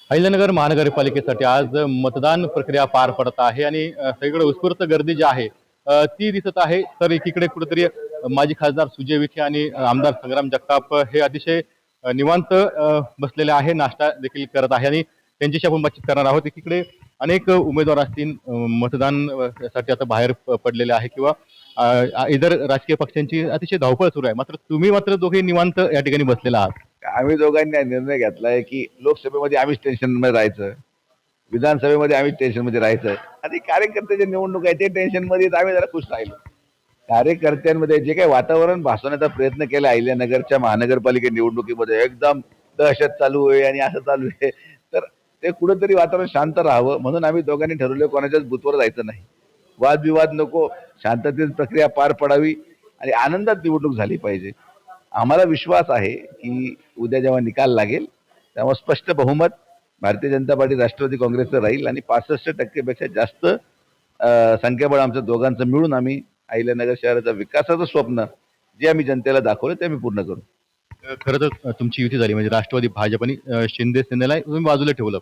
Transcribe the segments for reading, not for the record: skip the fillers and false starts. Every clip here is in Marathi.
अहिल्यानगर महानगरपालिकेसाठी आज मतदान प्रक्रिया पार पडत आहे आणि सगळीकडे उत्स्फूर्त गर्दी जी आहे ती दिसत आहे. तर एकीकडे कुठेतरी माजी खासदार सुजय विखे आणि आमदार संग्राम जगताप हे अतिशय निवांत बसलेले आहे, नाश्ता देखील करत आहे आणि त्यांच्याशी आपण बातचीत करणार आहोत. एकीकडे अनेक उमेदवार असतील मतदान साठी आता बाहेर पडलेले आहे किंवा इतर राजकीय पक्षांची अतिशय धावपळ सुरू आहे. मात्र तुम्ही मात्र दोघे निवांत या ठिकाणी बसलेला आहात. आम्ही दोघांनी हा निर्णय घेतलाय की लोकसभेमध्ये आम्हीच टेन्शनमध्ये राहायचं, विधानसभेमध्ये आम्हीच टेन्शनमध्ये राहायचं आणि कार्यकर्त्याचे निवडणूक आहे ते टेन्शनमध्ये आम्ही जरा खुश राहिलो. कार्यकर्त्यांमध्ये जे काही वातावरण भासवण्याचा प्रयत्न केला अहिल्यानगरच्या महानगरपालिका निवडणुकीमध्ये एकदम दहशत चालू आहे आणि असं चालू आहे, तर ते कुठंतरी वातावरण शांत राहावं म्हणून आम्ही दोघांनी ठरवलं कोणाच्याच बुथवर जायचं नाही. वादविवाद नको, शांततेत प्रक्रिया पार पडावी आणि आनंदात निवडणूक झाली पाहिजे. आम्हाला विश्वास आहे की उद्या जेव्हा निकाल लागेल तेव्हा स्पष्ट बहुमत भारतीय जनता पार्टी राष्ट्रवादी काँग्रेसचं राहील आणि 65% पेक्षा जास्त संख्याबळ आमच्या दोघांचं मिळून आम्ही अहिल्यानगर शहराचा विकासाचं स्वप्न जे आम्ही जनतेला दाखवलं ते आम्ही पूर्ण करू. खरं तर तुमची युती झाली म्हणजे राष्ट्रवादी भाजप आणि शिंदे सेनेला तुम्ही बाजूला ठेवलं.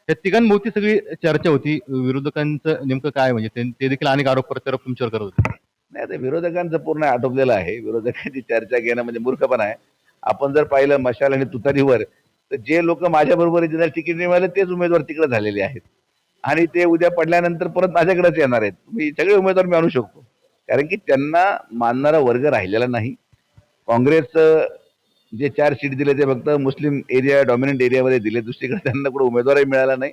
त्या तिघांभोवती सगळी चर्चा होती. विरोधकांचं नेमकं काय म्हणजे ते देखील अनेक आरोप प्रत्यारोप तुमच्यावर करत होते. नाही, आता विरोधकांचं पूर्ण आटोपलेलं आहे. विरोधकांची चर्चा घेणं म्हणजे मूर्खपणा आहे. आपण जर पाहिलं मशाल आणि तुतारीवर, तर जे लोक माझ्या बरोबर ज्यांना तिकीट नाही मिळालं तेच उमेदवार तिकडे झालेले आहेत आणि ते उद्या पडल्यानंतर परत माझ्याकडेच येणार आहेत. मी सगळे उमेदवार मी आणू शकतो, कारण की त्यांना मानणारा वर्ग राहिलेला नाही. काँग्रेस जे 4 सीट दिले ते फक्त मुस्लिम एरिया डॉमिनंट एरियामध्ये दिले, दुसरीकडे त्यांना कुठे उमेदवारही मिळाला नाही.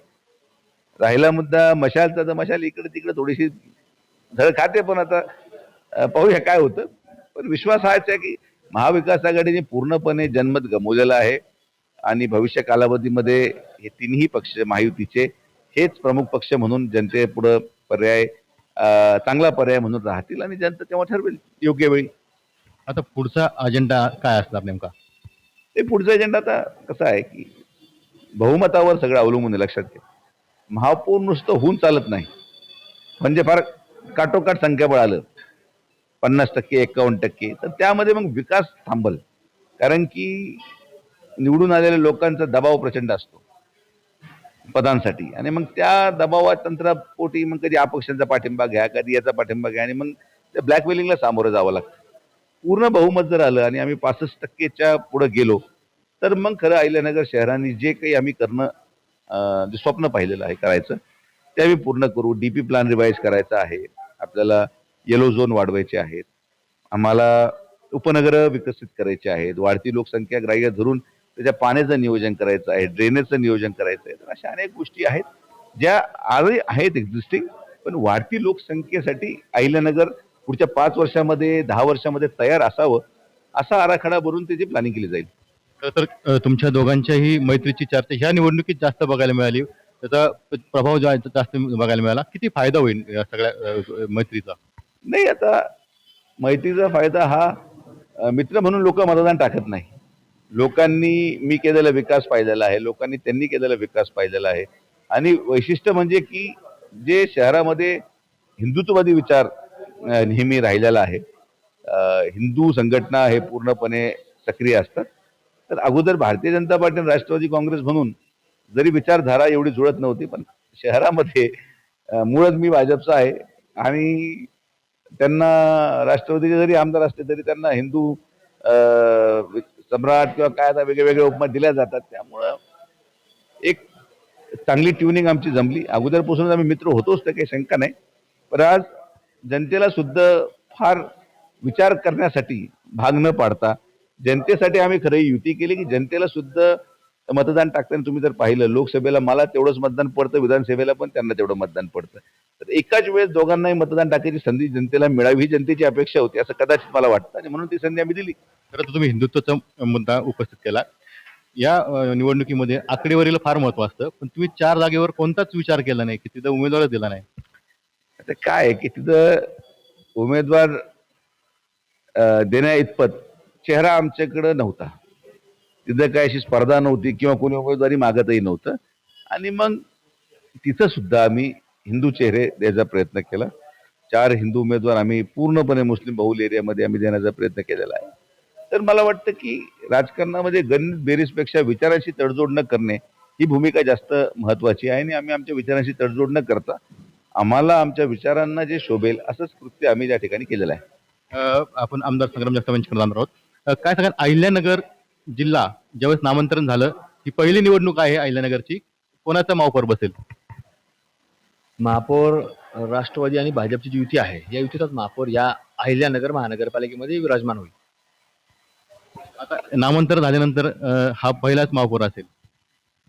राहिला मुद्दा मशालचा, तर मशाल इकडे तिकडे थोडीशी धड खाते, पण आता पाहूया काय होतं. पण विश्वास हाच आहे की महाविकास आघाडीने पूर्णपणे जनमत गमावलेलं आहे आणि भविष्य कालावधीमध्ये हे तिन्ही पक्ष महायुतीचे हेच प्रमुख पक्ष म्हणून जनतेपुढं पर्याय चांगला पर्याय म्हणून राहतील आणि जनता तेव्हा ठरवेल योग्य वेळी. आता पुढचा अजेंडा काय असणार नेमका? ते पुढचा एजेंडा आता कसं आहे की बहुमतावर सगळं अवलंबून आहे. लक्षात घ्या, महापौर नुसतं होऊन चालत नाही. म्हणजे फार काटोकाट संख्याबळ आलं 50%, 51%, तर त्यामध्ये मग विकास थांबल. कारण की निवडून आलेल्या लोकांचा दबाव प्रचंड असतो पदांसाठी आणि मग त्या दबावात तंत्रपोटी मग कधी अपक्षांचा पाठिंबा घ्या, कधी याचा पाठिंबा घ्या आणि मग त्या ब्लॅकमेलिंगला सामोरं जावं लागतं. पूर्ण बहुमत जर आलं आणि आम्ही 65%च्या पुढे गेलो, तर मग खरं अहिल्यानगर शहराने जे काही आम्ही करणं जे स्वप्न पाहिलेलं आहे करायचं, ते आम्ही पूर्ण करू. डीपी प्लॅन रिवाईज करायचा आहे आपल्याला, येलो झोन वाढवायचे आहेत, आम्हाला उपनगरं विकसित करायचे आहेत, वाढती लोकसंख्या ग्राह्य धरून त्याच्या पाण्याचं नियोजन करायचं आहे, ड्रेनेजचं नियोजन करायचं आहे. तर अशा अनेक गोष्टी आहेत ज्या आजही आहेत एक्झिस्टिंग, पण वाढती लोकसंख्येसाठी अहिल्यानगर पुढच्या 5 वर्षामध्ये 10 वर्षामध्ये तयार असावं, असा आराखडा बनवून त्याची प्लॅनिंग केली जाईल. खरं तर तुमच्या दोघांच्याही मैत्रीची चर्चा ह्या निवडणुकीत जास्त बघायला मिळाली. त्याचा प्रभाव जो आहे तो जास्त बघायला मिळाला. किती फायदा होईल या सगळ्या मैत्रीचा? नाही, आता मैत्रीचा फायदा हा मित्र म्हणून लोक मतदान टाकत नाही. लोकांनी मी केलेला विकास पाहिलेला आहे, लोकांनी त्यांनी केलेला विकास पाहिलेला आहे आणि वैशिष्ट्य म्हणजे की जे शहरामध्ये हिंदुत्ववादी विचार नेहमी राहिलेला आहे. हिंदू संघटना हे पूर्णपणे सक्रिय असतात. तर अगोदर भारतीय जनता पार्टी आणि राष्ट्रवादी काँग्रेस म्हणून जरी विचारधारा एवढी जुळत नव्हती, पण शहरामध्ये मूळच मी भाजपचा आहे आणि त्यांना राष्ट्रवादीचे जरी आमदार असले तरी त्यांना हिंदू सम्राट किंवा काय आता वेगळे वेगळे उपमा दिल्या जातात. त्यामुळं एक चांगली ट्युनिंग आमची जमली. अगोदरपासूनच आम्ही मित्र होतोच, तर काही शंका नाही. पण आज जनतेला सुद्धा फार विचार करण्यासाठी भाग न पाडता जनतेसाठी आम्ही खरं युती केली की जनतेला सुद्धा मतदान टाकताना तुम्ही जर पाहिलं, लोकसभेला मला तेवढंच मतदान पडतं, विधानसभेला पण त्यांना तेवढं मतदान पडतं. तर एकाच वेळेस दोघांनाही मतदान टाकायची संधी जनतेला मिळावी ही जनतेची अपेक्षा होती, असं कदाचित मला वाटतं आणि म्हणून ती संधी आम्ही दिली. खरं तर तुम्ही हिंदुत्वाचा मुद्दा उपस्थित केला. या निवडणुकीमध्ये आकडेवारीला फार महत्व असतं, पण तुम्ही 4 जागेवर कोणताच विचार केला नाही की तिथं उमेदवारच दिला नाही. आता काय आहे की तिथं उमेदवार देण्या इतपत चेहरा आमच्याकडं नव्हता. तिथं काय अशी स्पर्धा नव्हती किंवा कोणी उमेदवारी मागतही नव्हतं आणि मग तिथं सुद्धा आम्ही हिंदू चेहरे द्यायचा प्रयत्न केला. 4 हिंदू उमेदवार आम्ही पूर्णपणे मुस्लिम बहुल एरियामध्ये आम्ही देण्याचा प्रयत्न केलेला आहे. तर मला वाटतं की राजकारणामध्ये गणित बेरीजपेक्षा विचारांशी तडजोड न करणे ही भूमिका जास्त महत्वाची आहे आणि आम्ही आमच्या विचारांशी तडजोड न करता आम्हाला आमच्या विचारांना जे शोभेल असंच कृत्य आम्ही त्या ठिकाणी केलेलं आहे. आपण आमदार संग्राम जगताप यांच्याकडे जाणार आहोत. काय सांगाल, अहिल्यानगर जिल्हा ज्यावेळेस नामांतरण झालं, ही पहिली निवडणूक आहे अहिल्यानगरची, कोणाचा महापौर बसेल? महापौर राष्ट्रवादी आणि भाजपची जी युती आहे, या युतीचाच महापौर या अहिल्यानगर महानगरपालिकेमध्ये विराजमान होईल. आता नामांतर झाल्यानंतर हा पहिलाच महापौर असेल.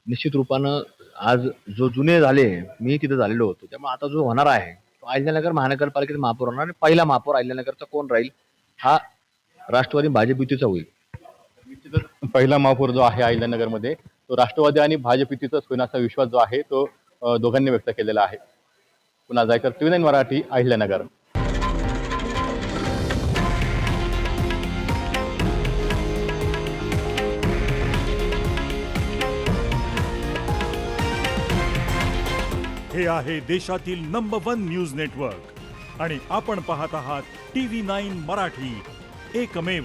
निश्चित रूपानं आज जो जुने झाले, मी तिथे झालेलो होतो, त्यामुळे आता जो होणार आहे तो अहिल्यानगर महानगरपालिकेचा महापौर होणार आणि पहिला महापौर अहिल्यानगरचा कोण राहील हा राष्ट्रवादी भाजप युतीचा होईल. निश्चितच पहिला महापौर जो आहे अहिल्यानगरमध्ये तो राष्ट्रवादी आणि भाजप युतीचाच होईल असा विश्वास जो आहे तो दोघांनी व्यक्त केलेला आहे. पुन्हा जायकर, TV9 मराठी, अहिल्यानगर. हे आहे देशातील नंबर 1 न्यूज नेटवर्क आणि आपण पाहत आहात TV9 मराठी, एकमेव.